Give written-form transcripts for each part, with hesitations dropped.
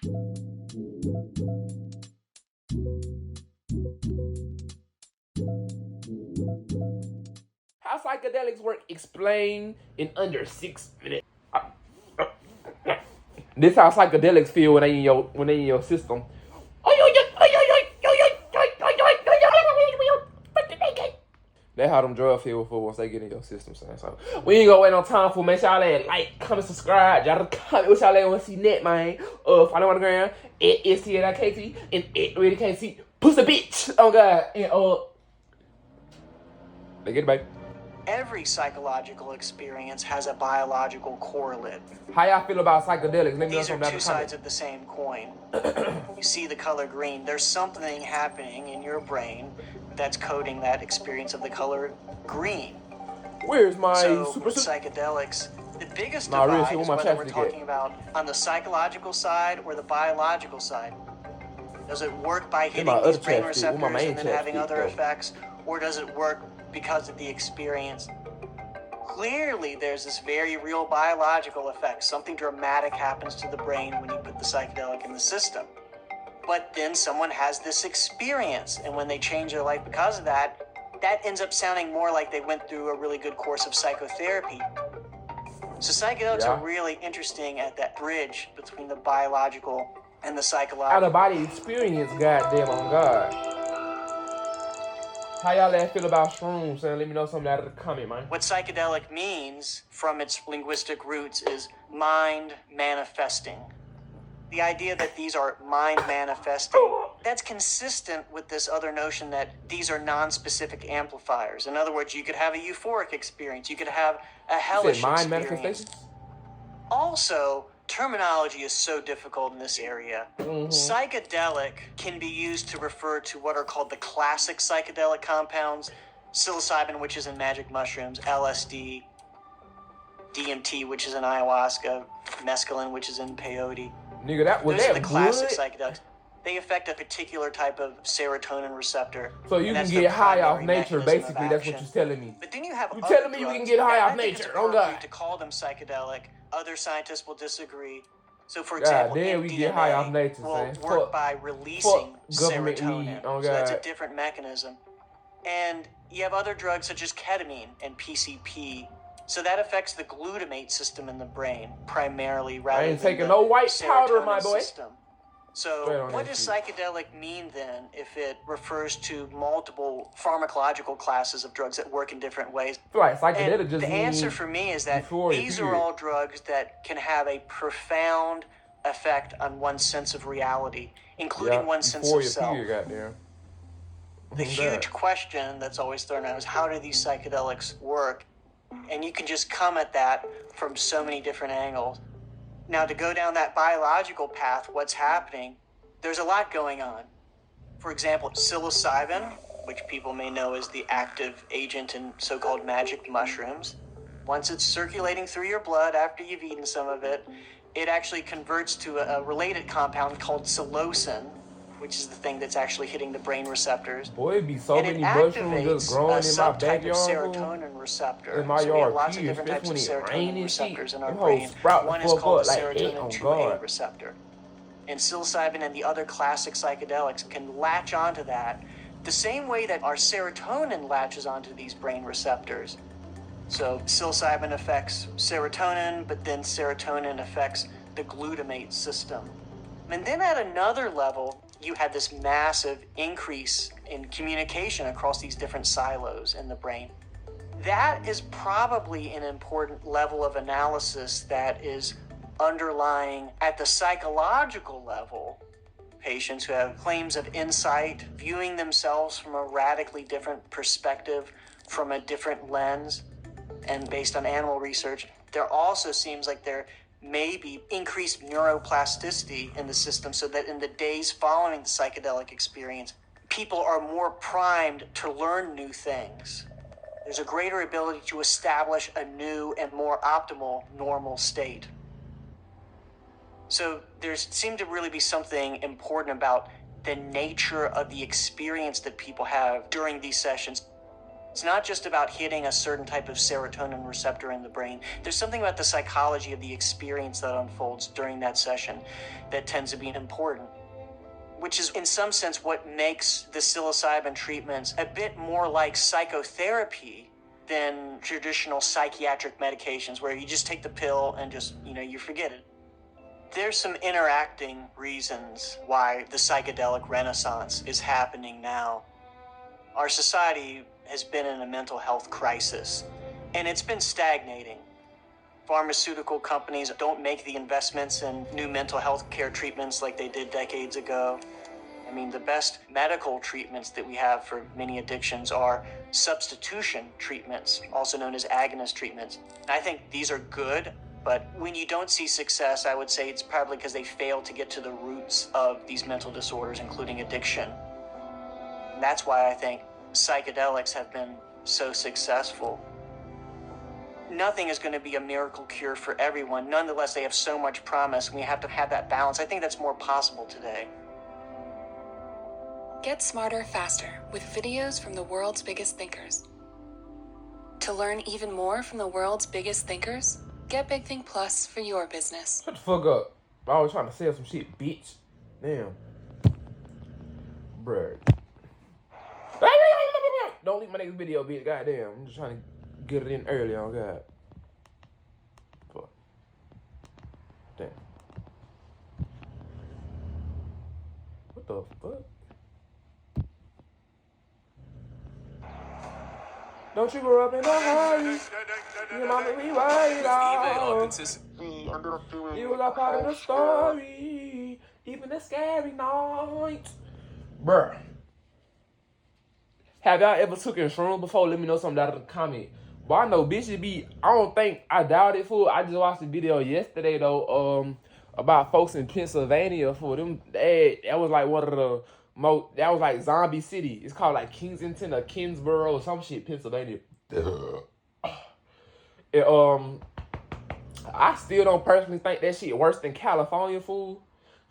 How psychedelics work explained in under 6 minutes. This how psychedelics feel when they in your system. That's how them drugs feel for once they get in your system, son. So we ain't gonna wait no time for. Make sure y'all like, comment, subscribe. Y'all comment what y'all want to see next, man. Follow on the gram at STA KT and at Ready KT. Pussy bitch. Oh God. And they get it, baby. Every psychological experience has a biological correlate. How y'all feel about psychedelics? Let me know These are something two sides of the same coin. You see the color green. There's something happening in your brain that's coding that experience of the color green. Where's my super psychedelics? The biggest divide is whether we're talking about on the psychological side or the biological side. Does it work by hitting these brain receptors and then having other effects, or does it work because of the experience? Clearly, there's this very real biological effect. Something dramatic happens to the brain when you put the psychedelic in the system. But then someone has this experience, and when they change their life because of that, that ends up sounding more like they went through a really good course of psychotherapy. So psychedelics are really interesting at that bridge between the biological and the psychological. Out of body experience, goddamn on God. How y'all feel about shrooms? And let me know something out of the comment, man. What psychedelic means from its linguistic roots is mind manifesting. The idea that these are mind manifesting, that's consistent with this other notion that these are non-specific amplifiers. In other words, you could have a euphoric experience. You could have a hellish mind experience. Manifestation? Also, terminology is so difficult in this area. Psychedelic can be used to refer to what are called the classic psychedelic compounds. Psilocybin, which is in magic mushrooms, LSD, DMT, which is in ayahuasca, mescaline, which is in peyote. Nigga, those are the classic psychedelics. They affect a particular type of serotonin receptor. So you can get high off nature, basically. That's what you're telling me. But then you have you're telling me you can get high off nature. Oh God. To call them psychedelic, other scientists will disagree. So, for example, we get high off nature, will work by releasing serotonin. Oh, so that's a different mechanism. And you have other drugs such as ketamine and PCP. So that affects the glutamate system in the brain primarily, rather than taking no white powder, my boy. System. So what does psychedelic mean then if it refers to multiple pharmacological classes of drugs that work in different ways? Right, psychedelic just the answer for me is that these are all drugs that can have a profound effect on one's sense of reality, including one's sense of self. The huge question that's always thrown out is, how do these psychedelics work? And you can just come at that from so many different angles. Now, to go down that biological path, what's happening? There's a lot going on. For example, psilocybin, which people may know as the active agent in so-called magic mushrooms, once it's circulating through your blood after you've eaten some of it, it actually converts to a related compound called psilocin, which is the thing that's actually hitting the brain receptors. Boy, it'd be so many mushrooms just growing in my backyard. Serotonin receptor. In my yard, lots of different types of serotonin receptors in our brain. One is called the serotonin 2A receptor. And psilocybin and the other classic psychedelics can latch onto that the same way that our serotonin latches onto these brain receptors. So psilocybin affects serotonin, but then serotonin affects the glutamate system. And then at another level, you had this massive increase in communication across these different silos in the brain. That is probably an important level of analysis that is underlying at the psychological level. Patients who have claims of insight, viewing themselves from a radically different perspective, from a different lens, and based on animal research, there also seems like there may be increased neuroplasticity in the system, so that in the days following the psychedelic experience, people are more primed to learn new things. There's a greater ability to establish a new and more optimal normal state. So there seemed to really be something important about the nature of the experience that people have during these sessions. It's not just about hitting a certain type of serotonin receptor in the brain. There's something about the psychology of the experience that unfolds during that session that tends to be important, which is in some sense what makes the psilocybin treatments a bit more like psychotherapy than traditional psychiatric medications where you just take the pill and just, you forget it. There's some interacting reasons why the psychedelic renaissance is happening now. Our society has been in a mental health crisis, and it's been stagnating. Pharmaceutical companies don't make the investments in new mental health care treatments like they did decades ago. I mean, the best medical treatments that we have for many addictions are substitution treatments, also known as agonist treatments. I think these are good, but when you don't see success, I would say it's probably because they fail to get to the roots of these mental disorders, including addiction. And that's why I think psychedelics have been so successful. Nothing is going to be a miracle cure for everyone. Nonetheless, they have so much promise, and we have to have that balance. I think that's more possible today. Get smarter faster with videos from the world's biggest thinkers. To learn even more from the world's biggest thinkers, get Big Think Plus for your business. Shut the fuck up. I was trying to sell some shit, bitch. Damn. Bruh. Don't leave my next video, bitch. Goddamn. I'm just trying to get it in early on God. Fuck. Damn. What the fuck? Don't you grow up in a hurry. Your mama rewrite all. You was a part of the story. Even the scary nights. Bruh. Have y'all ever taken shrooms before? Let me know something down in the comment. But I know bitches be, I doubt it, fool. I just watched a video yesterday, though, about folks in Pennsylvania, fool. That was like one of the most, that was like Zombie City. It's called like Kensington or Kingsborough or some shit, Pennsylvania. I still don't personally think that shit worse than California, fool.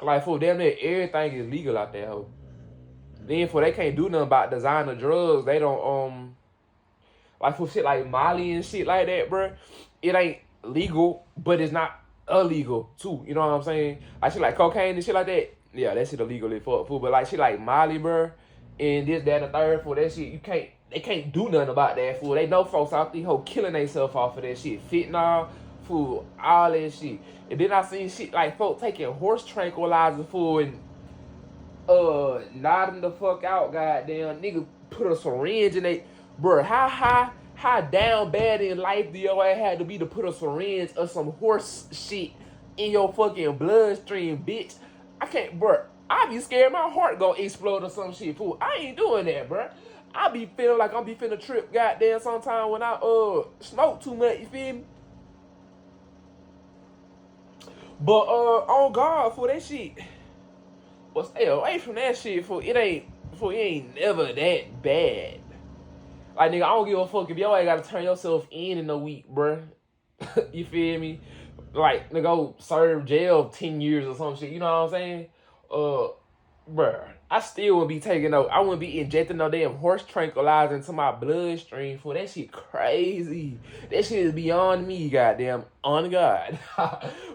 Like, fool, damn near everything is legal out there, ho. Then, fool, they can't do nothing about designer drugs. They don't, like, for shit like Molly and shit like that, bruh. It ain't legal, but it's not illegal, too. You know what I'm saying? Like, shit like cocaine and shit like that. Yeah, that shit illegal as fuck, fool. But, like, shit like Molly, bruh, and this, that, and the third, fool, that shit, they can't do nothing about that, fool. They know folks out there who killing themselves off of that shit. Fentanyl, fool, all that shit. And then I seen shit like folks taking horse tranquilizer, fool, and nodding the fuck out, goddamn. Nigga put a syringe in they, bruh, how down bad in life do your ass had to be to put a syringe or some horse shit in your fucking bloodstream, bitch? I can't, bruh. I be scared my heart gonna explode or some shit, fool. I ain't doing that, bruh. I be feeling like I'm be finna trip, goddamn, sometime when I smoke too much, you feel me? But on God, for that shit, but stay away from that shit, fool. It ain't never that bad. Like, nigga, I don't give a fuck if y'all ain't gotta turn yourself in a week, bruh. You feel me? Like, nigga, go serve jail 10 years or some shit, you know what I'm saying? Bruh, I still wouldn't be I wouldn't be injecting no damn horse tranquilizer into my bloodstream, fool. That shit crazy. That shit is beyond me, goddamn. On God.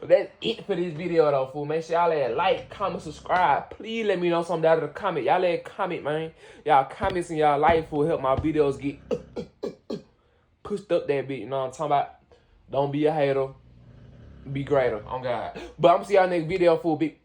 That's it for this video, though, fool. Make sure y'all like, comment, subscribe. Please let me know something down in the comment. Y'all comment, man. Y'all comments in y'all life will help my videos get pushed up that bit. You know what I'm talking about? Don't be a hater. Be greater. On God. But I'm gonna see y'all next video, fool. Big.